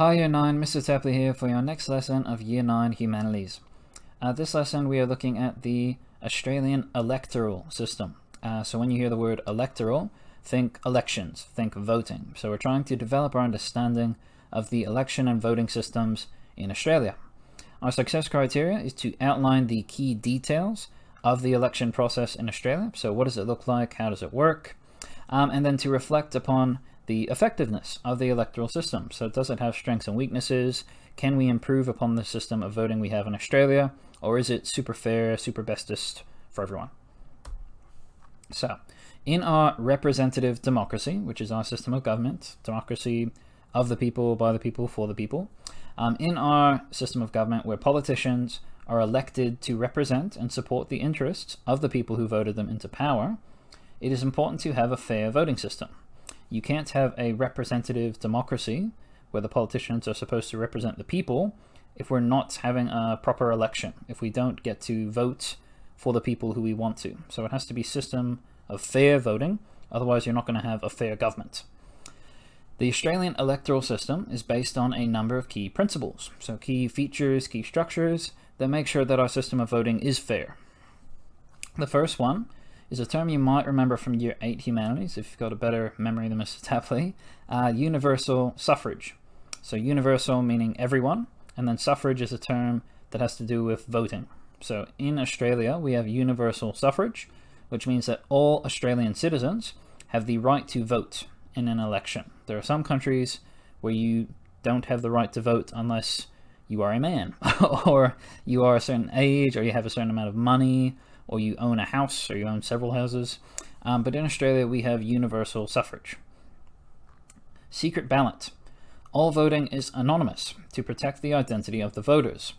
Hi Year 9, Mr. Tapley here for your next lesson of Year 9 Humanities. This lesson we are looking at the Australian electoral system. So when you hear the word electoral, think elections, think voting. So we're trying to develop our understanding of the election and voting systems in Australia. Our success criteria is to outline the key details of the election process in Australia. So what does it look like? How does it work? And then to reflect upon the effectiveness of the electoral system. So does it have strengths and weaknesses? Can we improve upon the system of voting we have in Australia? Or is it super fair, super bestest for everyone? So in our representative democracy, which is our system of government, democracy of the people, by the people, for the people, in our system of government where politicians are elected to represent and support the interests of the people who voted them into power, it is important to have a fair voting system. You can't have a representative democracy where the politicians are supposed to represent the people if we're not having a proper election, if we don't get to vote for the people who we want to. So it has to be a system of fair voting, otherwise you're not going to have a fair government. The Australian electoral system is based on a number of key principles, so key features, key structures that make sure that our system of voting is fair. The first one is a term you might remember from Year 8 Humanities, if you've got a better memory than Mr. Tapley, universal suffrage. So universal meaning everyone, and then suffrage is a term that has to do with voting. So in Australia, we have universal suffrage, which means that all Australian citizens have the right to vote in an election. There are some countries where you don't have the right to vote unless you are a man, or you are a certain age, or you have a certain amount of money, or you own a house, or you own several houses. But in Australia, we have universal suffrage. Secret ballot. All voting is anonymous to protect the identity of the voters.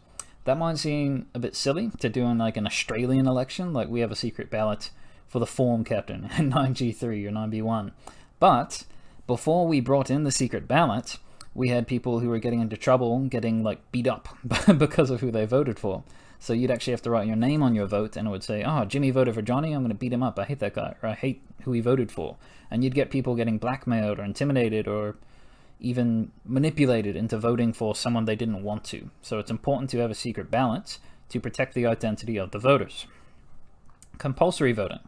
That might seem a bit silly to do in like an Australian election, like we have a secret ballot for the form captain in 9G3 or 9B1. But before we brought in the secret ballot, we had people who were getting into trouble, getting like beat up because of who they voted for. So you'd actually have to write your name on your vote, and it would say, oh, Jimmy voted for Johnny, I'm going to beat him up, I hate that guy, or I hate who he voted for. And you'd get people getting blackmailed or intimidated or even manipulated into voting for someone they didn't want to. So it's important to have a secret ballot to protect the identity of the voters. Compulsory voting.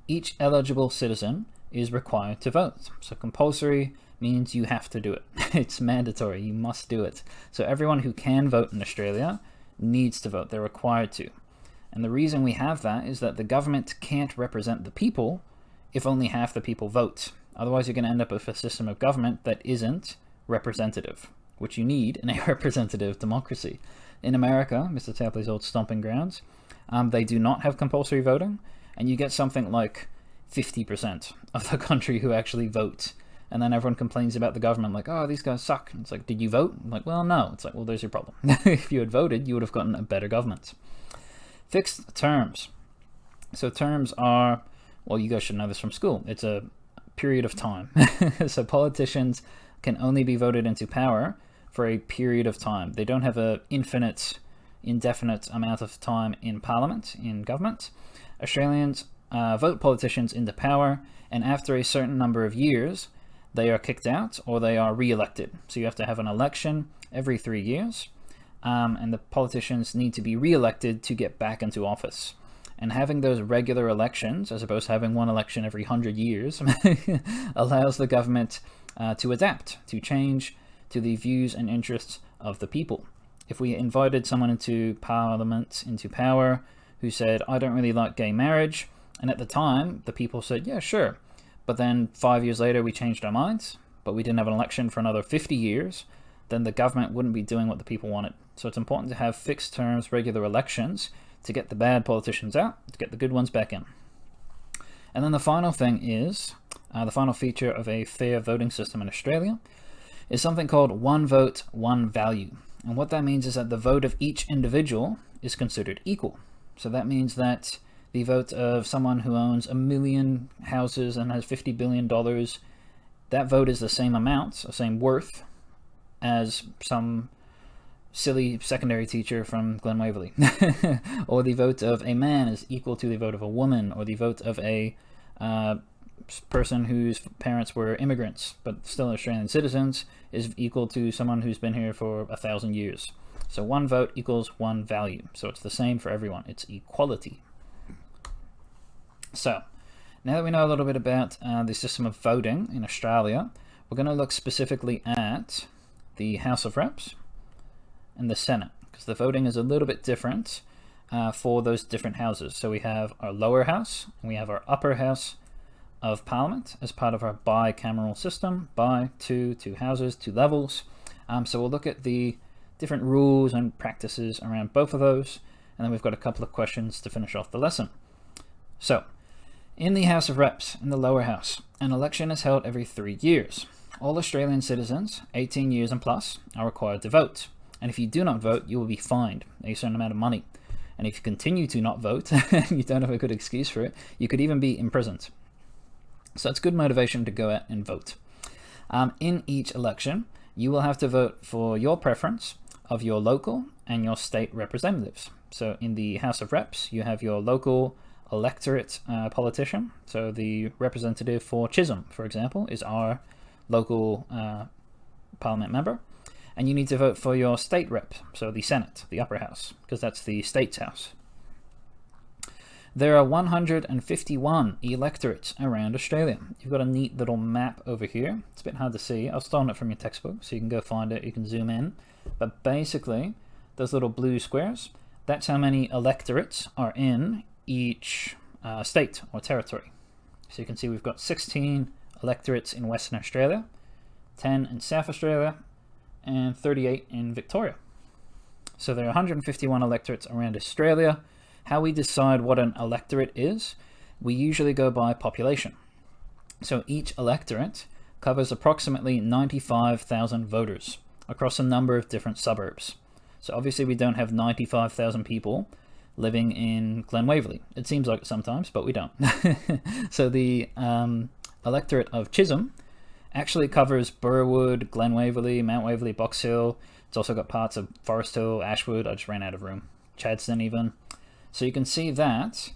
Each eligible citizen is required to vote. So compulsory means you have to do it. It's mandatory, you must do it. So everyone who can vote in Australia needs to vote, they're required to. And the reason we have that is that the government can't represent the people if only half the people vote. Otherwise you're going to end up with a system of government that isn't representative, which you need in a representative democracy. In America, Mr. Tapley's old stomping grounds, they do not have compulsory voting, and you get something like 50% of the country who actually vote. And then everyone complains about the government, like, oh, these guys suck. And it's like, did you vote? I'm like, well, no. It's like, well, there's your problem. If you had voted, you would have gotten a better government. Fixed terms. So terms are, well, you guys should know this from school. It's a period of time. So politicians can only be voted into power for a period of time. They don't have an indefinite amount of time in parliament, in government. Australians vote politicians into power, and after a certain number of years, they are kicked out or they are re-elected. So you have to have an election every 3 years, and the politicians need to be re-elected to get back into office. And having those regular elections, as opposed to having one election every 100 years, allows the government to adapt, to change to the views and interests of the people. If we invited someone into parliament, into power, who said, I don't really like gay marriage, and at the time, the people said, yeah, sure. But then 5 years later, we changed our minds, but we didn't have an election for another 50 years, then the government wouldn't be doing what the people wanted. So it's important to have fixed terms, regular elections, to get the bad politicians out, to get the good ones back in. And then the final thing is, the final feature of a fair voting system in Australia is something called one vote, one value. And what that means is that the vote of each individual is considered equal. So that means that the vote of someone who owns 1 million houses and has $50 billion, that vote is the same amount, the same worth, as some silly secondary teacher from Glen Waverley. Or the vote of a man is equal to the vote of a woman, or the vote of a person whose parents were immigrants but still Australian citizens is equal to someone who's been here for 1,000 years. So one vote equals one value. So it's the same for everyone. It's equality. So now that we know a little bit about the system of voting in Australia, we're going to look specifically at the House of Reps and the Senate, because the voting is a little bit different for those different houses. So we have our lower house and we have our upper house of Parliament as part of our bicameral system. Two houses, two levels. So we'll look at the different rules and practices around both of those, and then we've got a couple of questions to finish off the lesson. So in the House of Reps, in the lower house, an election is held every 3 years. All Australian citizens 18 years and plus are required to vote, and if you do not vote, you will be fined a certain amount of money. And if you continue to not vote, you don't have a good excuse for it, you could even be imprisoned. So it's good motivation to go out and vote. In each election, you will have to vote for your preference of your local and your state representatives. So in the House of Reps, you have your local electorate politician. So the representative for Chisholm, for example, is our local parliament member. And you need to vote for your state rep, so the Senate, the upper house, because that's the state's house. There are 151 electorates around Australia. You've got a neat little map over here. It's a bit hard to see. I'll steal it from your textbook, so you can go find it. You can zoom in. But basically, those little blue squares, that's how many electorates are in each state or territory. So you can see we've got 16 electorates in Western Australia, 10 in South Australia, and 38 in Victoria. So there are 151 electorates around Australia. How we decide what an electorate is, we usually go by population. So each electorate covers approximately 95,000 voters across a number of different suburbs. So obviously we don't have 95,000 people living in Glen Waverley. It seems like it sometimes, but we don't. So the electorate of Chisholm actually covers Burwood, Glen Waverley, Mount Waverley, Box Hill. It's also got parts of Forest Hill, Ashwood. I just ran out of room. Chadstone even. So you can see that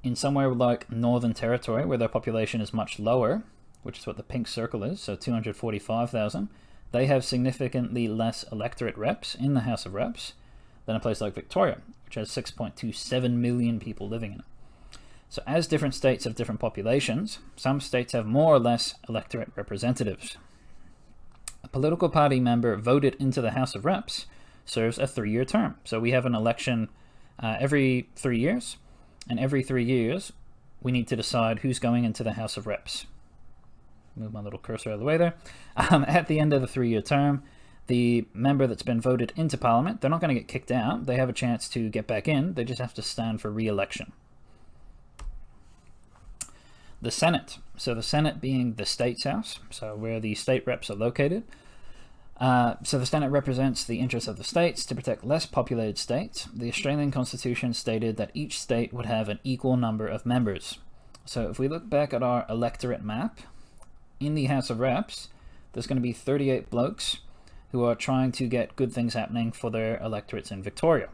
in somewhere like Northern Territory, where their population is much lower, which is what the pink circle is, so 245,000, they have significantly less electorate reps in the House of Reps than a place like Victoria, which has 6.27 million people living in it. So as different states have different populations, some states have more or less electorate representatives. A political party member voted into the House of Reps serves a 3-year term. So we have an election every 3 years, and every 3 years we need to decide who's going into the House of Reps. Move my little cursor out of the way there. At the end of the 3-year term, the member that's been voted into Parliament, they're not going to get kicked out. They have a chance to get back in. They just have to stand for re-election. The Senate. So the Senate being the state's house, so where the state reps are located. So the Senate represents the interests of the states to protect less populated states. The Australian Constitution stated that each state would have an equal number of members. So if we look back at our electorate map, in the House of Reps, there's going to be 38 blokes who are trying to get good things happening for their electorates in Victoria.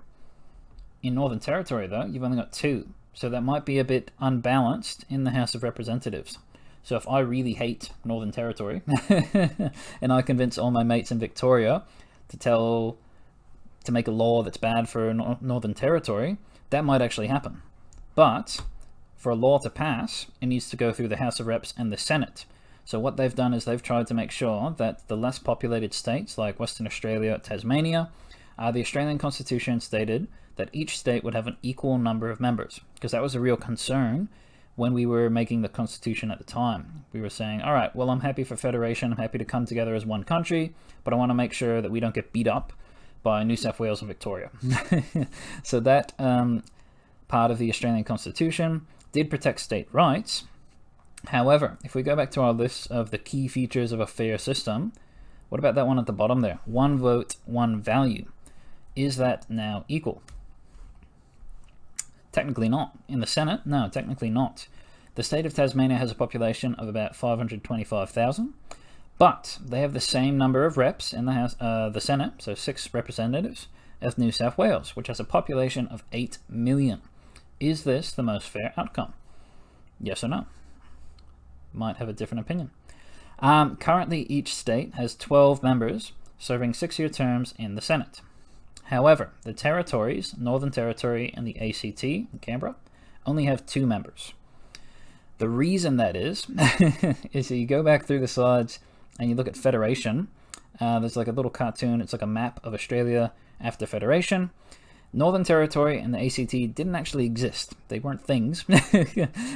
In Northern Territory, though, you've only got 2. So that might be a bit unbalanced in the House of Representatives. So if I really hate Northern Territory and I convince all my mates in Victoria to make a law that's bad for Northern Territory, that might actually happen. But for a law to pass, it needs to go through the House of Reps and the Senate. So what they've done is they've tried to make sure that the less populated states like Western Australia, Tasmania, the Australian Constitution stated that each state would have an equal number of members, because that was a real concern when we were making the Constitution at the time. We were saying, all right, well, I'm happy for federation, I'm happy to come together as one country, but I want to make sure that we don't get beat up by New South Wales and Victoria. So that part of the Australian Constitution did protect state rights. However, if we go back to our list of the key features of a fair system, what about that one at the bottom there? One vote, one value. Is that now equal? Technically not. In the Senate, no, technically not. The state of Tasmania has a population of about 525,000, but they have the same number of reps in the House, the Senate, so 6 representatives, as New South Wales, which has a population of 8 million. Is this the most fair outcome? Yes or no? might have a different opinion. Currently, each state has 12 members serving 6-year terms in the Senate. However, the territories, Northern Territory and the ACT in Canberra, only have 2 members. The reason that is that you go back through the slides and you look at Federation. There's like a little cartoon. It's like a map of Australia after Federation. Northern Territory and the ACT didn't actually exist. They weren't things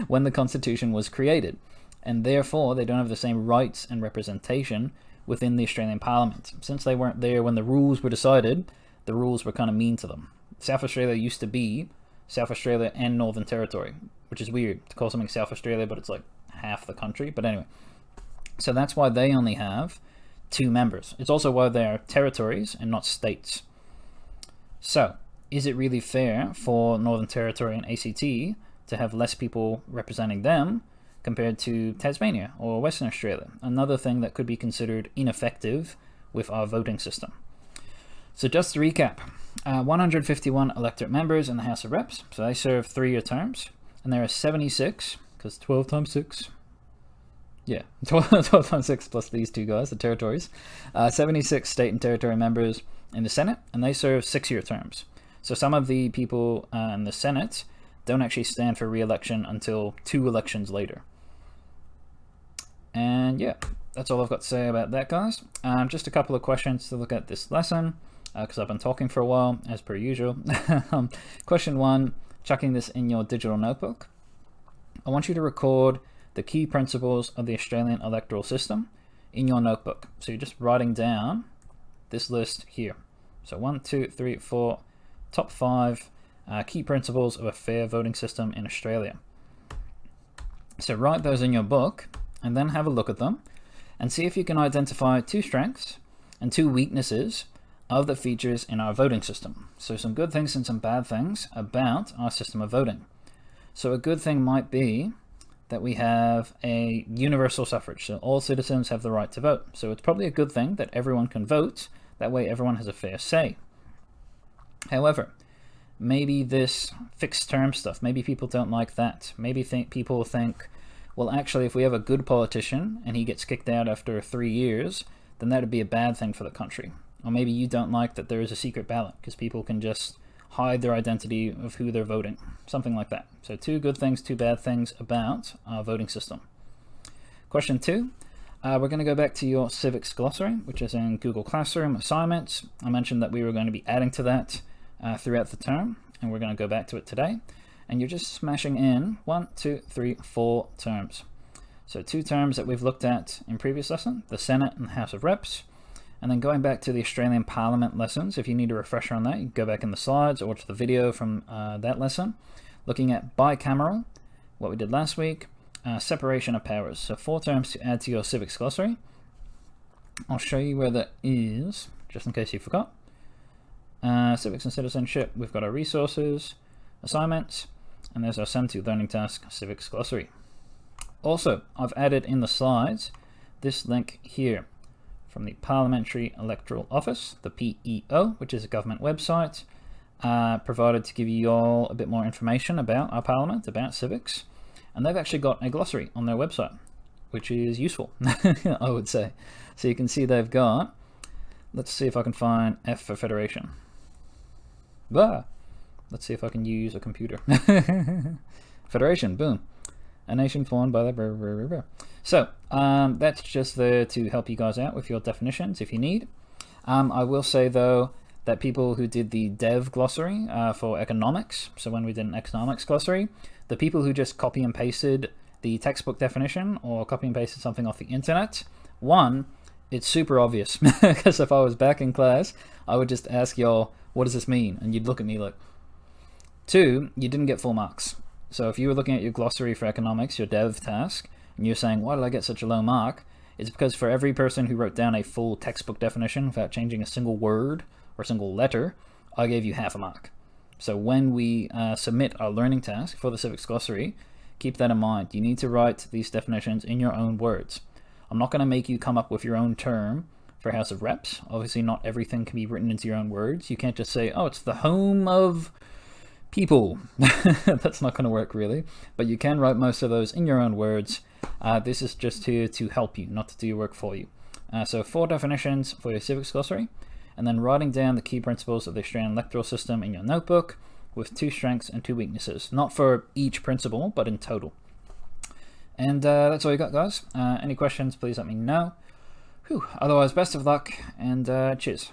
when the Constitution was created. And therefore, they don't have the same rights and representation within the Australian Parliament. Since they weren't there when the rules were decided, the rules were kind of mean to them. South Australia used to be South Australia and Northern Territory, which is weird to call something South Australia, but it's like half the country. But anyway, so that's why they only have 2 members. It's also why they are territories and not states. So, is it really fair for Northern Territory and ACT to have less people representing them compared to Tasmania or Western Australia? Another thing that could be considered ineffective with our voting system. So just to recap, 151 electorate members in the House of Reps, so they serve 3-year terms, and there are 76, because 12 times 6, yeah, 12 times 6 plus these 2 guys, the territories, 76 state and territory members in the Senate, and they serve 6-year terms. So some of the people in the Senate don't actually stand for re-election until 2 elections later. And yeah, that's all I've got to say about that, guys. Just a couple of questions to look at this lesson, because I've been talking for a while, as per usual. Question 1, chucking this in your digital notebook. I want you to record the key principles of the Australian electoral system in your notebook. So you're just writing down this list here. So 1, 2, 3, 4, top 5 key principles of a fair voting system in Australia. So write those in your book and then have a look at them and see if you can identify 2 strengths and 2 weaknesses of the features in our voting system. So some good things and some bad things about our system of voting. So a good thing might be that we have a universal suffrage, so all citizens have the right to vote. So it's probably a good thing that everyone can vote, that way everyone has a fair say. However, maybe this fixed term stuff, maybe people don't like that. Maybe people think, well, actually, if we have a good politician and he gets kicked out after 3 years, then that would be a bad thing for the country. Or maybe you don't like that there is a secret ballot because people can just hide their identity of who they're voting. Something like that. So 2 good things, 2 bad things about our voting system. Question 2. We're going to go back to your civics glossary, which is in Google Classroom assignments. I mentioned that we were going to be adding to that throughout the term, and we're going to go back to it today. And you're just smashing in 1, 2, 3, 4 terms. So 2 terms that we've looked at in previous lesson, the Senate and the House of Reps. And then going back to the Australian Parliament lessons, if you need a refresher on that, you can go back in the slides or watch the video from that lesson. Looking at bicameral, what we did last week, separation of powers. So 4 terms to add to your civics glossary. I'll show you where that is, just in case you forgot. Civics and citizenship, we've got our resources, assignments, and there's our Send to Learning Task civics glossary. Also, I've added in the slides this link here from the Parliamentary Electoral Office, the PEO, which is a government website, provided to give you all a bit more information about our Parliament, about civics. And they've actually got a glossary on their website, which is useful, I would say. So you can see they've got, let's see if I can find F for Federation. Let's see if I can use a computer. Federation, boom. A nation formed by the... So, that's just there to help you guys out with your definitions if you need. I will say, though, that people who did the dev glossary for economics, so when we did an economics glossary, the people who just copy and pasted the textbook definition or copy and pasted something off the internet, one, it's super obvious, because if I was back in class, I would just ask y'all, what does this mean? And you'd look at me like... 2, you didn't get full marks. So if you were looking at your glossary for economics, your dev task, and you're saying, why did I get such a low mark? It's because for every person who wrote down a full textbook definition without changing a single word or a single letter, I gave you half a mark. So when we submit our learning task for the civics glossary, keep that in mind. You need to write these definitions in your own words. I'm not going to make you come up with your own term for House of Reps. Obviously not everything can be written into your own words. You can't just say, oh, it's the home of people. That's not going to work really, but you can write most of those in your own words. This is just here to help you, not to do your work for you. So 4 definitions for your civics glossary, and then writing down the key principles of the Australian electoral system in your notebook with 2 strengths and 2 weaknesses. Not for each principle, but in total. And that's all you got, guys. Any questions, please let me know. Otherwise, best of luck, and cheers.